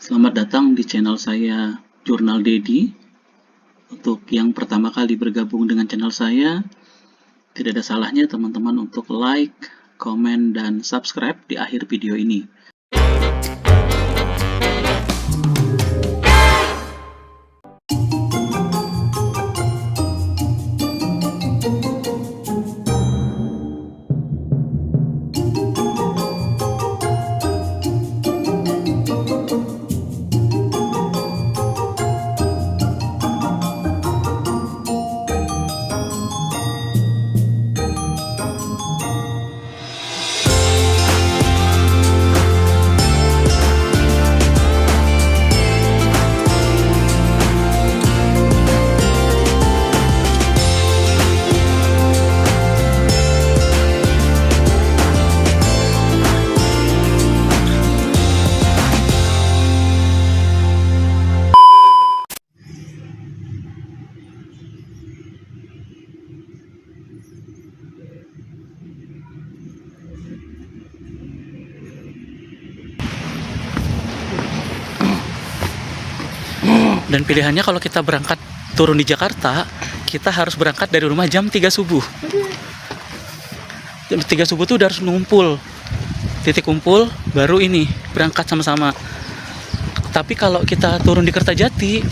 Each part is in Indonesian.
Selamat datang di channel saya Jurnal Dedi. Untuk yang pertama kali bergabung dengan channel saya, tidak ada salahnya teman-teman untuk like, komen, dan subscribe di akhir video ini. Dan pilihannya kalau kita berangkat turun di Jakarta, kita harus berangkat dari rumah jam 3 subuh. Jam 3 subuh tuh udah harus ngumpul. Titik kumpul, baru ini berangkat sama-sama. Tapi kalau kita turun di Kertajati,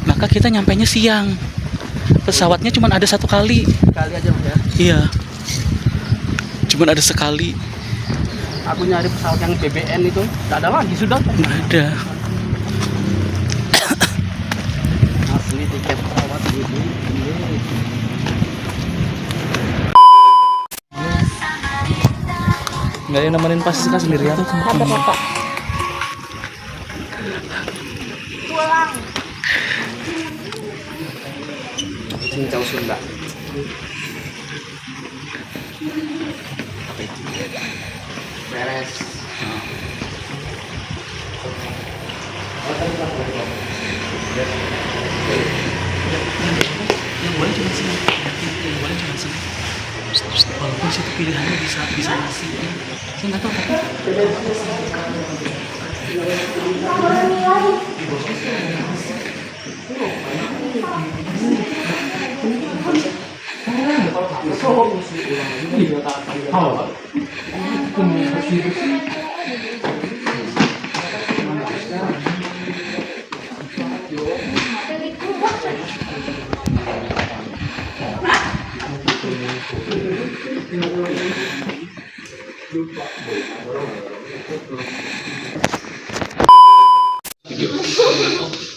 maka kita nyampainya siang. Pesawatnya cuma ada satu kali. Kali aja Mas ya? Iya. Cuma ada sekali. Aku nyari pesawat yang BBN itu, tak ada lagi sudah. Nggak ada. Asli tiket pesawat gitu. Nggak ada yang nemenin pas kan sendirian. Ada bapak. Pulang. Cincau Sunda. Beres. Yang boleh cuma sini. Yang boleh cuma sini. Walaupun situ pilihannya bisa nasi. Saya nggak tahu tapi.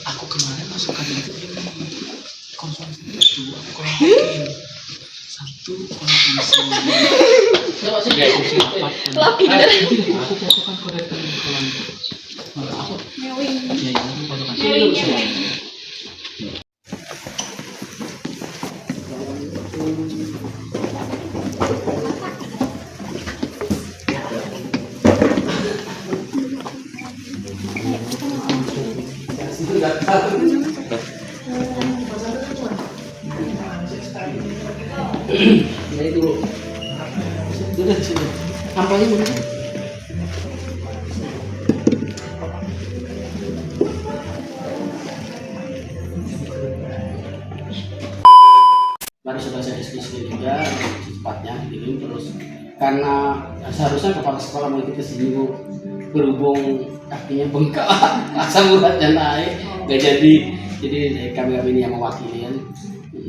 Aku kemarin masukkan itu konsumsi itu aku kurang yakin. Satu konsumsi aku fotokan kode rekening kalau aku ya aku fotokan. Jadi dulu. Udah sini. Sampahnya mana? Baru sudah saya diskusi juga secepatnya dikirim terus karena seharusnya kepala sekolah mengikuti seminggu berhubung kakinya bengkak asam uratnya naik nggak jadi kami ini yang mewakili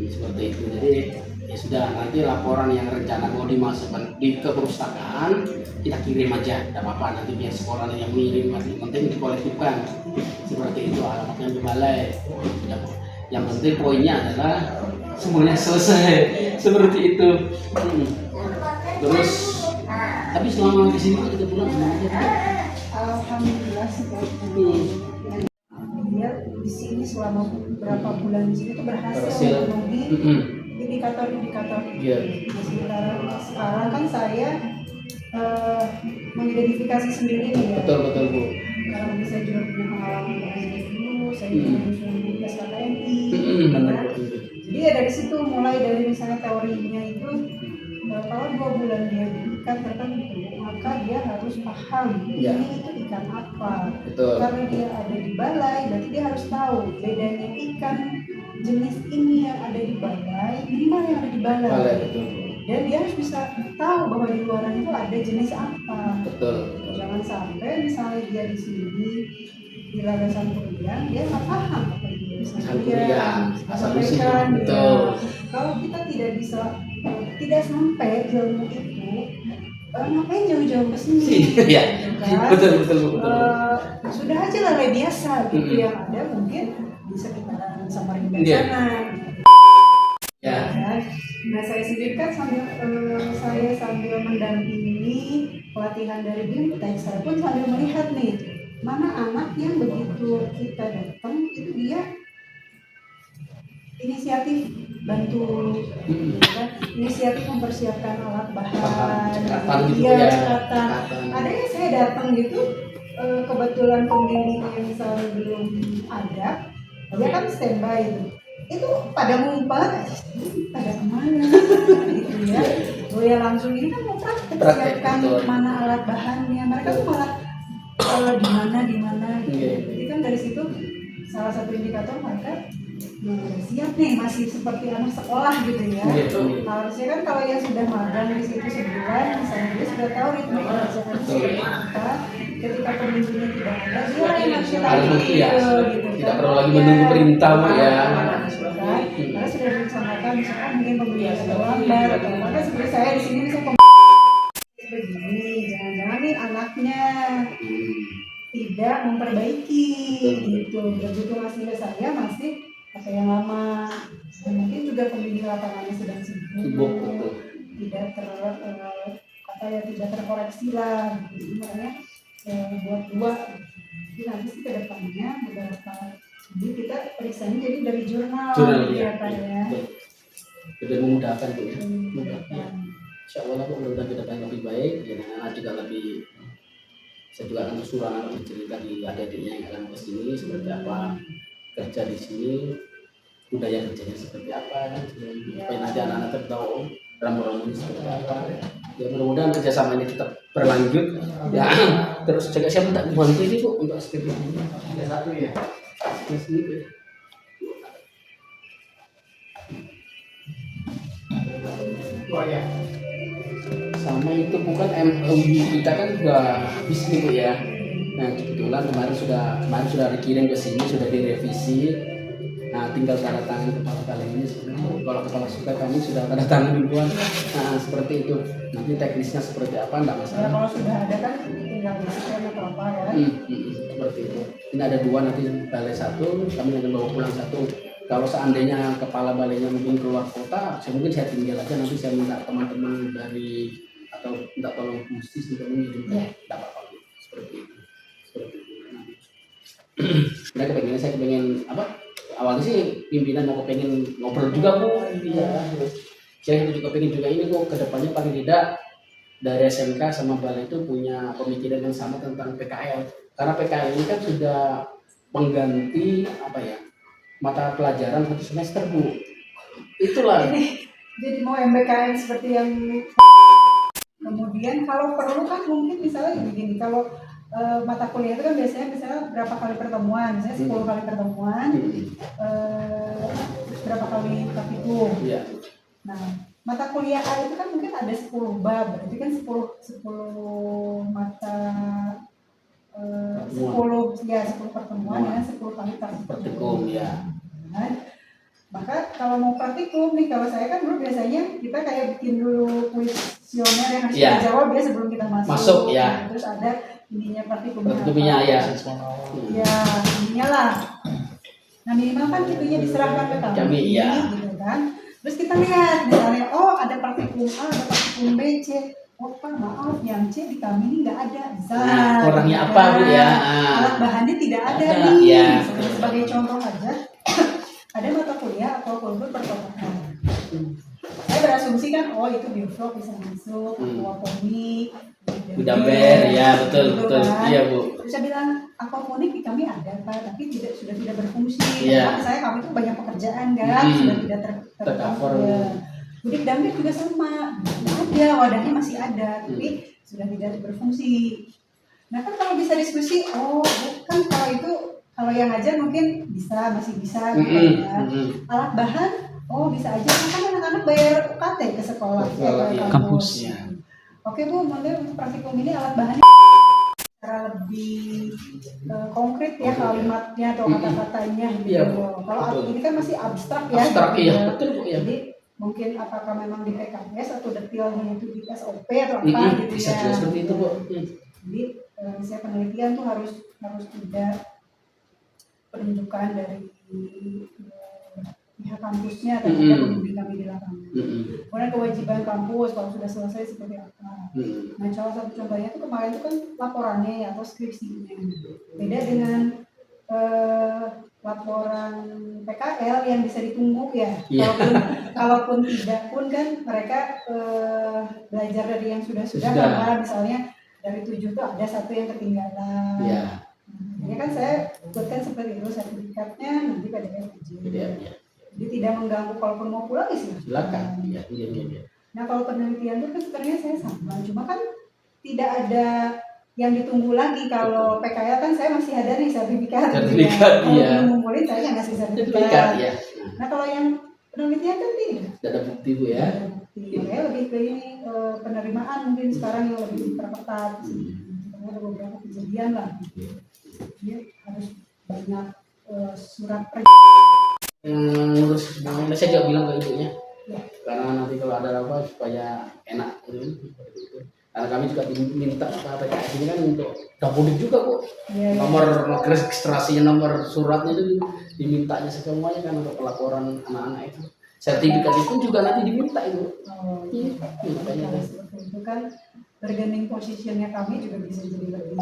seperti itu. Jadi ya sudah, nanti laporan yang rencana mau dimasukkan di ke perpustakaan kita kirim aja, tidak apa-apa, nanti biar sekolah yang mengirim, penting dikolektifkan seperti itu, alamatnya di balai. Yang penting poinnya adalah semuanya selesai seperti itu. Terus tapi selama di sini kita pulang gimana aja? Alhamdulillah dia di sini selama berapa bulan di sini tuh berhasil memenuhi indikator-indikator. Sekarang kan saya mengidentifikasi sendiri nih ya. Betul Bu. Karena saya juga punya pengalaman dari dulu, saya juga punya SKKMI. Jadi ya dari situ mulai dari misalnya teorinya itu kalau 2 bulan dia diikat tertentu, maka dia harus paham ini itu ikan apa. Betul. Karena dia ada di balai, berarti dia harus tahu bedanya ikan jenis ini yang ada di balai, ini mana yang ada di balai. Balai, betul. Dan dia harus bisa tahu bahwa di luaran itu ada jenis apa. Betul. Jangan sampai misalnya dia di sini di landasan kuliah, dia nggak paham apa itu Asal kuliah, asal usul. sampaikan. Betul. Kalau kita tidak bisa, tidak sampai ilmu itu, ngapain jauh-jauh ke sini? Iya. Kan? Betul. Sudah aja lalai biasa gitu yang ada mungkin di sekitaran Samarinda Iya. sana. Ya. Kan? Nah saya sendiri kan sambil mendampingi pelatihan dari BIMTEK, saya pun sambil melihat nih mana anak yang begitu kita datang itu dia inisiatif bantu, kan? Inisiatif mempersiapkan alat bahan, cekatan gitu iya, ya. cekatan. Ada yang saya datang gitu, kebetulan pembimbingnya misalnya belum ada, dia kan standby itu pada ngumpet, pada kemana gitu ya. Oh ya langsung ini kan mau praktek siapkan mana alat bahannya, mereka tuh malah di mana gitu. Jadi kan dari situ salah satu indikator mereka siap nih, masih seperti anak sekolah gitu ya. Harusnya kan kalau yang sudah magang di situ sebulan misalnya, dia sudah tahu ritme kerjaan seperti apa. Ketika pembimbingnya tidak ada, dia yang harus ya. Tidak perlu lagi menunggu perintah ya. Karena sudah direncanakan, misalkan mungkin pembimbingnya sudah lambat atau apa. Seperti saya di sini bisa begini, jangan-jangan nih anaknya tidak memperbaiki gitu. Begitu hasilnya saya masih apa yang lama, dan mungkin juga pembimbing lapangannya sedang sibuk, tidak tidak terkoreksi lah gitu. Makanya buat dua jadi nanti sih ke depannya beberapa jadi kita periksanya jadi dari jurnal ya. Lebih memudahkan Bu ya. Insya Allah mudah-mudahan kita akan lebih baik ya, anak juga lebih. Saya juga akan suruh anak bercerita di adik-adiknya yang akan ke sini seperti apa kerja di sini, budaya kerjanya seperti apa, supaya nanti anak-anak tahu ramu-ramu seperti apa. Ya mudah-mudahan kerjasama ini tetap berlanjut. Ya terus juga saya minta bantu ini Bu untuk skripsi ini. Ada satu ya. Oh ya. Sama itu bukan MOU kita kan juga habis nih Bu ya. Nah kebetulan kemarin sudah dikirim ke sini, sudah direvisi. Nah tinggal tanda tangan kepala kali ini. Kalau kepala suka kami sudah tanda tangan duluan. Nah seperti itu. Nanti teknisnya seperti apa enggak masalah. Ya, kalau sudah ada kan tinggal disiskan atau apa ya. Seperti itu. Ini ada 2 nanti balai 1, kami akan bawa pulang 1. Kalau seandainya kepala balainya mungkin keluar kota, mungkin saya tinggal aja, nanti saya minta teman-teman dari atau minta tolong khusus untuk mengirimkan, tidak apa-apa seperti itu. Saya kepengen apa? Awalnya sih pimpinan mau kepengen ngobrol juga Bu, ya. Saya juga pengen juga ini kok kedepannya paling tidak dari SMK sama balai itu punya pemikiran yang sama tentang PKL. Karena PKL ini kan sudah mengganti apa ya? Mata pelajaran 1 semester Bu. Itulah. Jadi mau MBKM seperti yang kemudian kalau perlu kan mungkin misalnya begini, kalau mata kuliah itu kan biasanya misalnya berapa kali pertemuan, misalnya 10 kali pertemuan, berapa kali praktikum. Iya. Nah mata kuliah A itu kan mungkin ada 10 bab, berarti kan 10 mata 10 pertemuan dengan 10 kali praktikum ya. Nah, maka kalau mau praktikum nih, kalau saya kan dulu biasanya kita kayak bikin dulu kuesioner yang harus kita jawab ya sebelum kita masuk ya. Terus ada ininya praktikumnya ya. Ya ininya lah. Nah minimal kan itunya diserahkan ke kami gitu kan. Terus kita lihat misalnya ada praktikum A, ada praktikum B, C. Oh Pak maaf yang C di kami ini nggak ada. Kurangnya apa Bu ya? Alat bahannya tidak ada nih. Ya. Sebagai contoh aja, ada mata kuliah atau kultur perkotaan. Saya berasumsi kan, itu bioflok bisa masuk, aquaponik, Budamber, ya betul. Kan? Iya Bu. Terus saya bilang aquaponik di kami ada Pak, tapi sudah tidak berfungsi. Iya. Karena saya kami itu banyak pekerjaan kan, sudah tidak tercover. Budik Damir juga sama, ada wadahnya masih ada, tapi sudah tidak berfungsi. Nah kan kalau bisa diskusi, oh kan kalau itu kalau yang ngajar mungkin masih bisa gitu ya. Alat bahan, oh bisa aja kan anak-anak bayar UKT ke sekolah, ke kampus. Ya. Oke Bu, mungkin untuk praktikum ini alat bahannya secara lebih konkret ya kalimatnya atau kata-katanya gitu. Kalau ini kan masih abstrak ya. Abstrak gitu. ya, betul Bu ya. Jadi mungkin apakah memang di PKS atau detailnya itu di SOP atau apa gitu bisa ya. seperti itu Bu. Jadi misalnya penelitian tuh harus ada penunjukan dari pihak kampusnya terhadap pembimbing kami di lapangan. Kemudian kewajiban kampus kalau sudah selesai seperti apa. Nah salah satu contohnya itu kemarin itu kan laporannya ya atau skripsinya. Beda dengan laporan PKL yang bisa ditunggu ya. Kalaupun tidak pun kan mereka belajar dari yang sudah-sudah karena misalnya dari 7 itu ada 1 yang ketinggalan. Jadi kan saya buatkan seperti itu sertifikatnya nanti PDF aja. Jadi tidak mengganggu kalaupun mau pulang ya silakan. Nah kalau penelitian itu kan sebenarnya saya sama, cuma kan tidak ada yang ditunggu lagi. Kalau PKL kan saya masih ada nih sertifikat. Kalau belum ngumpulin saya nggak ngasih sertifikat. Nah kalau yang penelitian kan tidak. Ada bukti Bu ya. Makanya lebih ke ini penerimaan mungkin sekarang yang lebih terketat. Ada beberapa kejadian lah. Jadi harus banyak surat menurut saya juga bilang ke ibunya karena nanti kalau ada apa supaya enak gitu. Karena kami juga diminta PKS ini kan untuk dapodik juga Bu. Nomor registrasinya, nomor suratnya itu dimintanya semuanya kan untuk pelaporan anak-anak itu. Sertifikat itu juga nanti diminta itu. Makanya itu kan bargaining positionnya kami juga bisa jadi lebih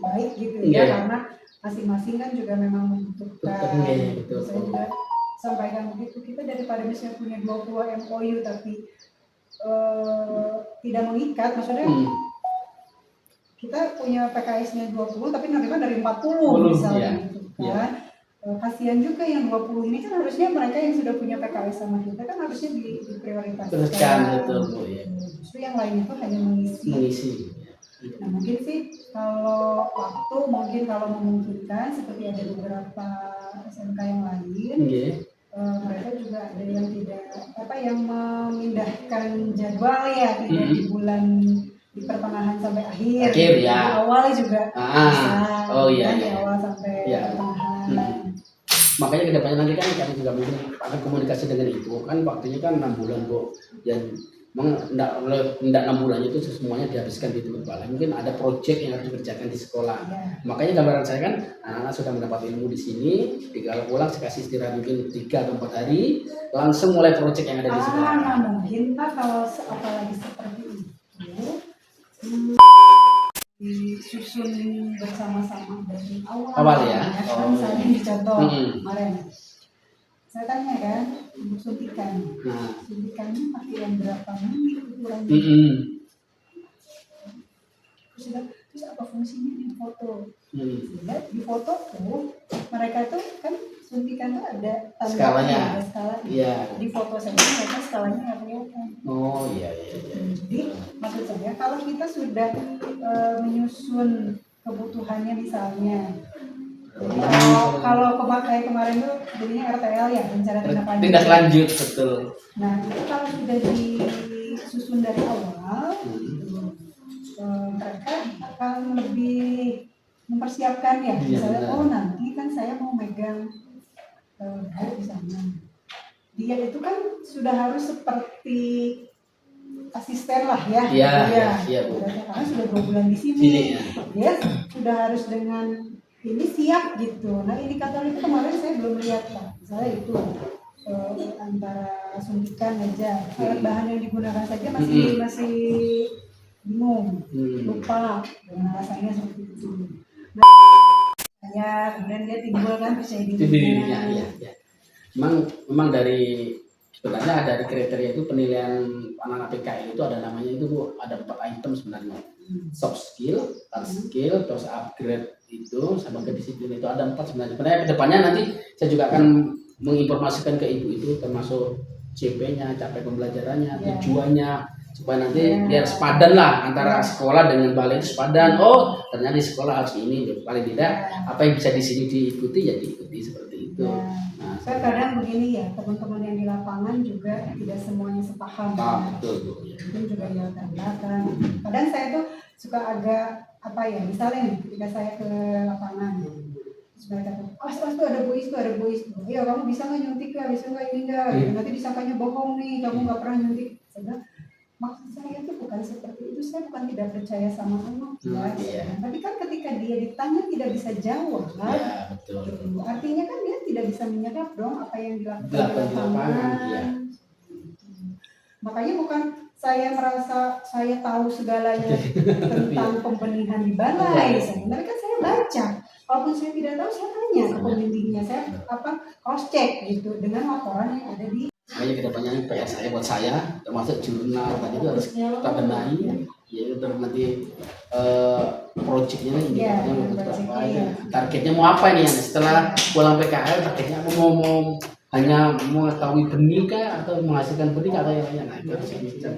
baik gitu ya karena masing-masing kan juga memang membutuhkan. Saya juga sampaikan begitu, kita daripada misalnya punya 20 MOU tapi tidak mengikat, maksudnya kita punya PKS-nya 20 tapi menerima dari 40 misalnya gitu kan. Kasihan juga yang 20 ini kan harusnya mereka yang sudah punya PKS sama kita kan harusnya diprioritaskan. Betul Bu ya. Justru yang lain itu hanya mengisi. Nah mungkin sih kalau waktu mungkin kalau memungkinkan seperti ada beberapa SMK yang lain, mereka juga ada yang tidak yang memindahkan jadwal ya tidak di bulan di pertengahan sampai akhir ya. Di awal juga bisa. Di awal sampai pertengahan. Makanya kedepannya nanti kan kami juga mungkin akan komunikasi dengan ibu kan waktunya kan 6 bulan Bu dan tidak 6 bulan itu semuanya dihabiskan di tempat balai. Mungkin ada proyek yang harus dikerjakan di sekolah. Makanya gambaran saya kan anak-anak sudah mendapat ilmu di sini. Kalau pulang saya kasih istirahat mungkin 3 atau 4 hari, langsung mulai proyek yang ada di sekolah. Mungkin Pak kalau apalagi seperti itu disusun bersama-sama dari awal ya. Misalnya di contoh kemarin. Saya tanya kan untuk suntikan. Suntikannya pakai yang berapa menit ukurannya? Terus apa fungsinya di foto? Di foto tuh mereka tuh kan suntikan tuh ada skalanya. Ada skalanya. Di foto saja mereka skalanya nggak kelihatan. Jadi maksud saya kalau kita sudah menyusun kebutuhannya misalnya. Jadi kalau kayak kemarin tuh jadinya RTL ya rencana tindak lanjut betul. Nah itu kalau sudah disusun dari awal, mereka akan lebih mempersiapkan ya. Misalnya nanti kan saya mau megang di sana. Dia itu kan sudah harus seperti asisten lah ya. Karena sudah 2 bulan di sini. Dia sudah harus dengan ini siap gitu. Nah indikator itu kemarin saya belum lihat Pak. Misalnya itu antara suntikan aja, alat bahan yang digunakan saja masih bingung, lupa dengan alasannya seperti itu. Nah, kemudian dia timbul kan percaya dirinya. Memang dari sebenarnya dari kriteria itu penilaian anak-anak PKL itu ada namanya itu Bu, ada 4 item sebenarnya. Soft skill, hard skill, terus upgrade itu sama kedisiplin itu ada 4 sebenarnya. Sebenarnya kedepannya nanti saya juga akan menginformasikan ke ibu itu termasuk CP-nya, capaian pembelajarannya, tujuannya, supaya nanti biar sepadan lah antara sekolah dengan balai itu sepadan. Oh ternyata di sekolah harus ini, paling tidak apa yang bisa di sini diikuti ya diikuti seperti itu. Nah, saya kadang begini ya, teman-teman yang di lapangan juga tidak semuanya sepaham. Betul Bu. Mungkin juga di latar belakang. Kadang saya tuh suka agak apa ya, misalnya nih ketika saya ke lapangan, mereka kata, awas tuh ada bois tuh, ada bois tuh. Ya kamu bisa nggak nyuntik ya, bisa nggak ini nggak? Nanti disangkanya bohong nih, kamu nggak pernah nyuntik. Saya bilang, maksud saya itu bukan seperti itu, saya bukan tidak percaya sama anak ya. Tapi kan ketika dia ditanya tidak bisa jawab, Ya, betul. gitu. Artinya kan dia tidak bisa menyerap dong apa yang dilakukan di lapangan. lapangan. Makanya bukan saya merasa saya tahu segalanya tentang pembenihan di balai, tapi kan saya baca. Walaupun saya tidak tahu, saya tanya ke pembimbingnya, saya cross check gitu dengan laporan yang ada di. Makanya kedepannya PR saya buat saya termasuk jurnal tadi itu harus kita benahi ya, terus nanti proyeknya ini targetnya mau apa nih setelah pulang PKL, targetnya aku mau hanya mengetahui benih kah atau menghasilkan benih atau yang lain, nah itu harus kita